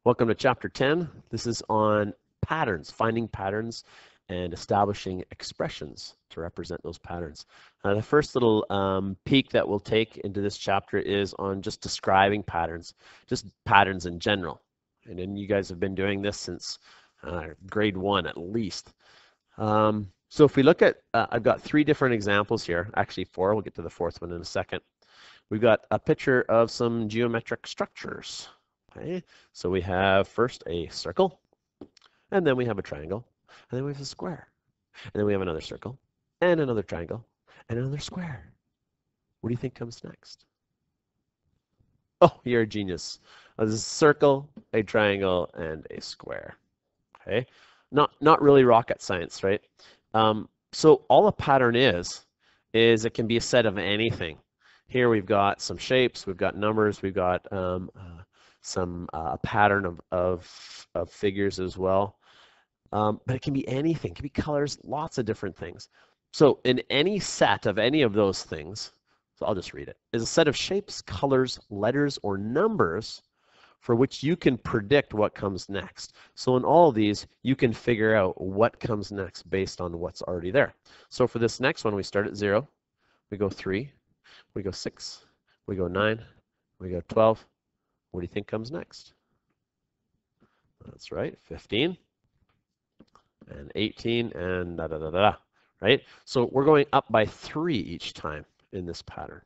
Welcome to Chapter 10. This is on patterns, finding patterns and establishing expressions to represent those patterns. The first little peek that we'll take into this chapter is on just describing patterns, just patterns in general. And then you guys have been doing this since grade 1 at least. So if we look at, I've got 3 different examples here, actually 4, we'll get to the 4th one in a second. We've got a picture of some geometric structures. Okay, so we have first a circle, and then we have a triangle, and then we have a square, and then we have another circle, and another triangle, and another square. What do you think comes next? Oh, you're a genius. This is a circle, a triangle, and a square. Okay, not really rocket science, right? So all a pattern is it can be a set of anything. Here we've got some shapes, we've got numbers, we've got some pattern of figures as well. But it can be anything, it can be colors, lots of different things. So in any set of any of those things, so I'll just read it, is a set of shapes, colors, letters, or numbers for which you can predict what comes next. So in all of these, you can figure out what comes next based on what's already there. So for this next one, we start at 0, we go 3, we go 6, we go 9, we go 12. What do you think comes next? That's right, 15 and 18 and da da da da, right? So we're going up by 3 each time in this pattern.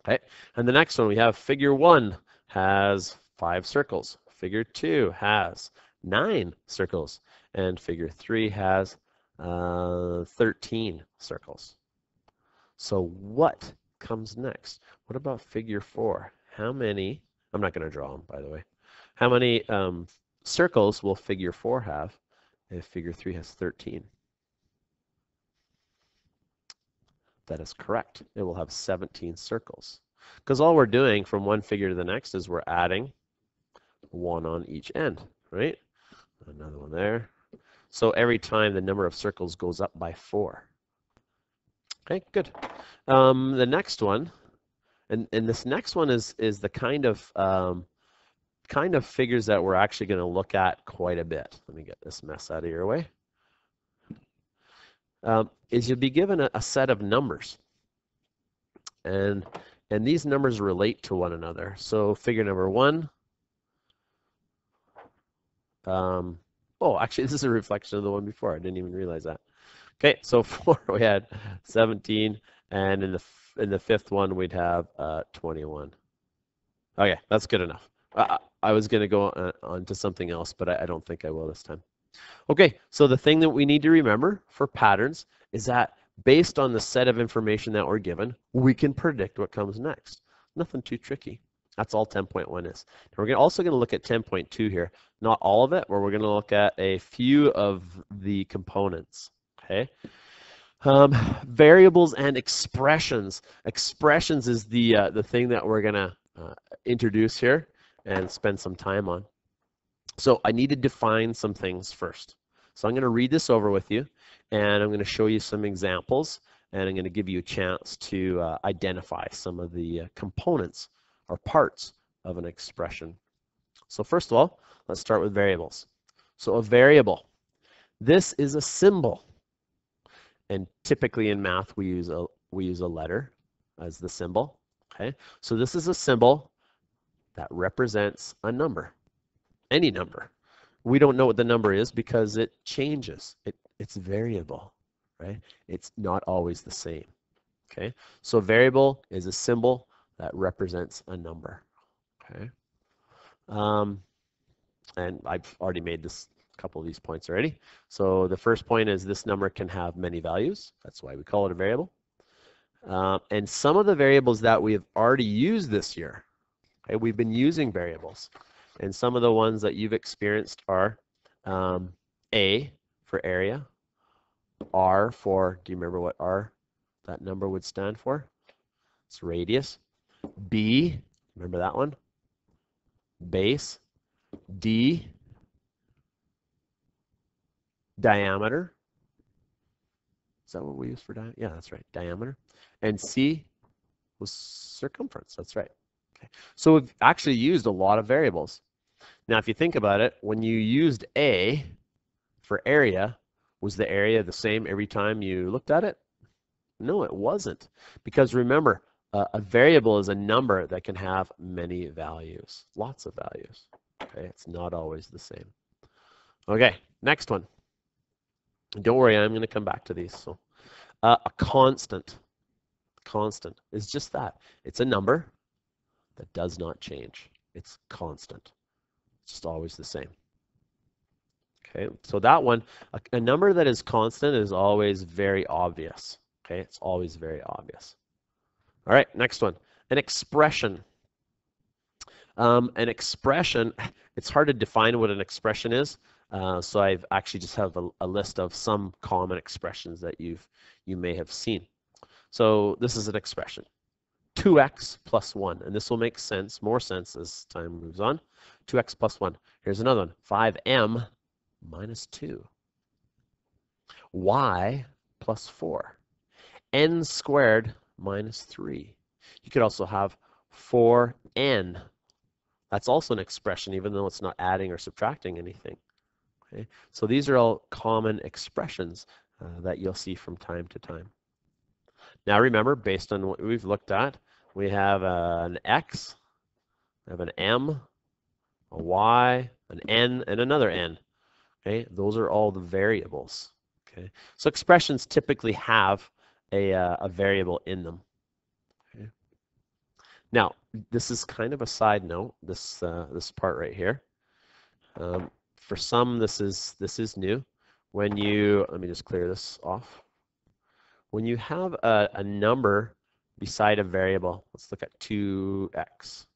Okay, and the next one we have figure 1 has 5 circles, figure 2 has 9 circles, and figure 3 has 13 circles. So what comes next? What about figure 4? How many? I'm not going to draw them, by the way. How many circles will figure 4 have if figure 3 has 13? That is correct. It will have 17 circles. Because all we're doing from one figure to the next is we're adding 1 on each end, right? Another one there. So every time the number of circles goes up by 4. Okay, good. The next one, and this next one is the kind of figures that we're actually going to look at quite a bit. Let me get this mess out of your way. Is you'll be given a set of numbers, and these numbers relate to one another. So figure number 1. Oh, actually, this is a reflection of the one before. I didn't even realize that. Okay, so 4 we had 17, and in the 5th one we'd have 21. Okay, that's good enough. I was going to go on to something else, but I don't think I will this time. Okay, so the thing that we need to remember for patterns is that based on the set of information that we're given, we can predict what comes next. Nothing too tricky. That's all 10.1 is. And we're also going to look at 10.2 here. Not all of it, but we're going to look at a few of the components. Okay. Variables and expressions. Expressions is the thing that we're going to introduce here and spend some time on. So I need to define some things first. So I'm going to read this over with you, and I'm going to show you some examples, and I'm going to give you a chance to identify some of the components or parts of an expression. So first of all, let's start with variables. So a variable, this is a symbol, and typically in math we use a letter as the symbol. Okay, so this is a symbol that represents a number. Any number. We don't know what the number is because it changes. It's variable, right? It's not always the same. Okay, so a variable is a symbol that represents a number. Okay, and I've already made this couple of these points already. So the first point is this number can have many values. That's why we call it a variable. And some of the variables that we have already used this year, okay, we've been using variables. And some of the ones that you've experienced are A for area, R for, do you remember what R, that number would stand for? It's radius. B, remember that one? Base. D, diameter. Is that what we use for diameter? Yeah, that's right, diameter. And C was circumference, that's right. Okay. So we've actually used a lot of variables. Now, if you think about it, when you used A for area, was the area the same every time you looked at it? No, it wasn't. Because remember, a variable is a number that can have many values, lots of values. Okay, it's not always the same. Okay, next one. Don't worry, I'm going to come back to these. So, a constant is just that. It's a number that does not change. It's constant. It's just always the same. Okay, so that one, a number that is constant is always very obvious. Okay, it's always very obvious. All right, next one, an expression. An expression, it's hard to define what an expression is. So I've actually just have a list of some common expressions that you may have seen. So this is an expression, 2x plus 1, and this will make sense, more sense as time moves on. 2x plus 1. Here's another one, 5m minus 2. Y plus 4. N squared minus 3. You could also have 4n. That's also an expression, even though it's not adding or subtracting anything. Okay? So these are all common expressions that you'll see from time to time. Now remember, based on what we've looked at, we have an x, we have an m, a y, an n, and another n. Okay, those are all the variables. Okay, so expressions typically have a variable in them. Okay. Now, this is kind of a side note. This part right here. For some, this is new. When you let me just clear this off. When you have a number beside a variable, let's look at 2x.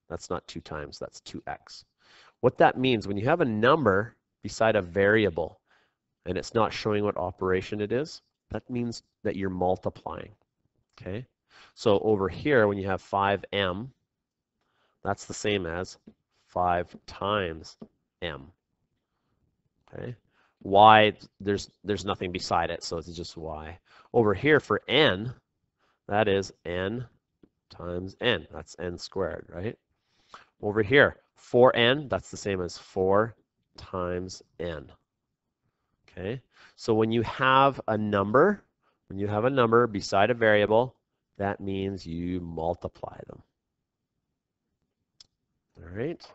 That's not 2 times, that's 2x. What that means, when you have a number beside a variable and it's not showing what operation it is, that means that you're multiplying. Okay? So over here, when you have 5m, that's the same as 5 times m. Okay? Y, there's nothing beside it, so it's just y. Over here for n, that is n times n. That's n squared, right? Over here, 4n, that's the same as 4 times n. Okay? So when you have a number beside a variable, that means you multiply them. All right?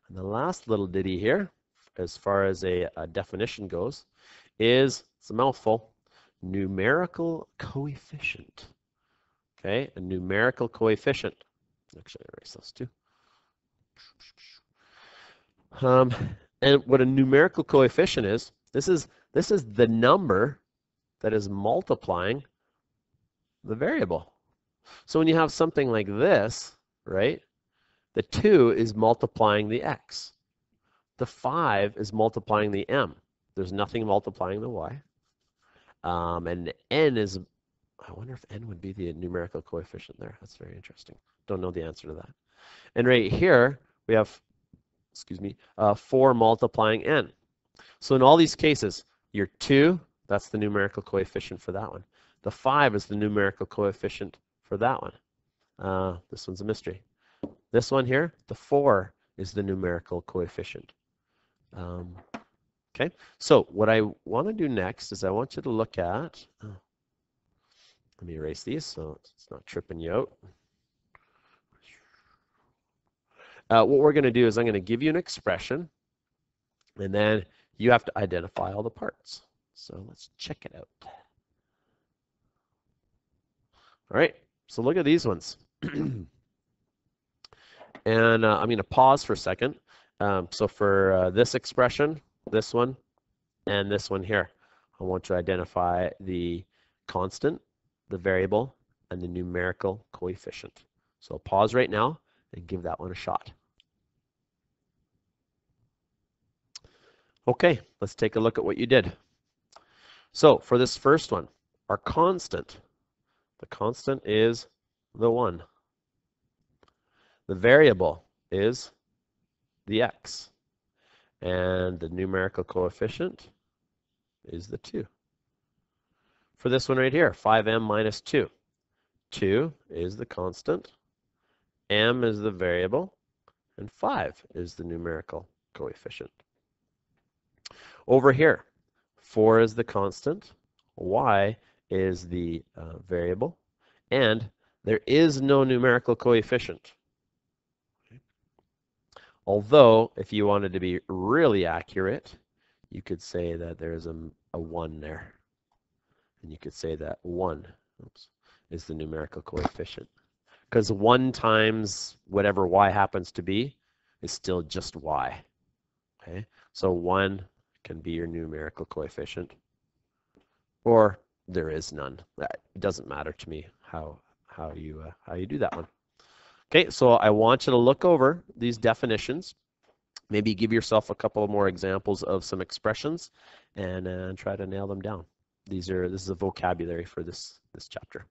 And the last little ditty here, as far as a definition goes, is, it's a mouthful, numerical coefficient. Okay, a numerical coefficient. Actually, I'll erase those two. And what a numerical coefficient is, this is the number that is multiplying the variable. So when you have something like this, right, the 2 is multiplying the x. The 5 is multiplying the m. There's nothing multiplying the y. And n is, I wonder if n would be the numerical coefficient there. That's very interesting. Don't know the answer to that. And right here, we have, 4 multiplying n. So in all these cases, your 2, that's the numerical coefficient for that one. The 5 is the numerical coefficient for that one. This one's a mystery. This one here, the 4 is the numerical coefficient. Okay, so what I want to do next is I want you to look at, let me erase these so it's not tripping you out. What we're going to do is I'm going to give you an expression, and then you have to identify all the parts. So let's check it out. All right, so look at these ones. And I'm going to pause for a second. So for this expression, this one, and this one here, I want to identify the constant, the variable, and the numerical coefficient. So I'll pause right now and give that one a shot. Okay, let's take a look at what you did. So for this first one, our constant, the constant is the 1. The variable is the x. And the numerical coefficient is the 2. For this one right here, 5m minus 2. 2 is the constant. M is the variable. and 5 is the numerical coefficient. Over here, 4 is the constant, y is the variable, and there is no numerical coefficient. Although, if you wanted to be really accurate, you could say that there's a 1 there. And you could say that 1 is the numerical coefficient. Because 1 times whatever y happens to be is still just y. Okay, so 1 can be your numerical coefficient, or there is none. It doesn't matter to me how you do that one. Okay, so I want you to look over these definitions. Maybe give yourself a couple more examples of some expressions and try to nail them down. This is a vocabulary for this chapter.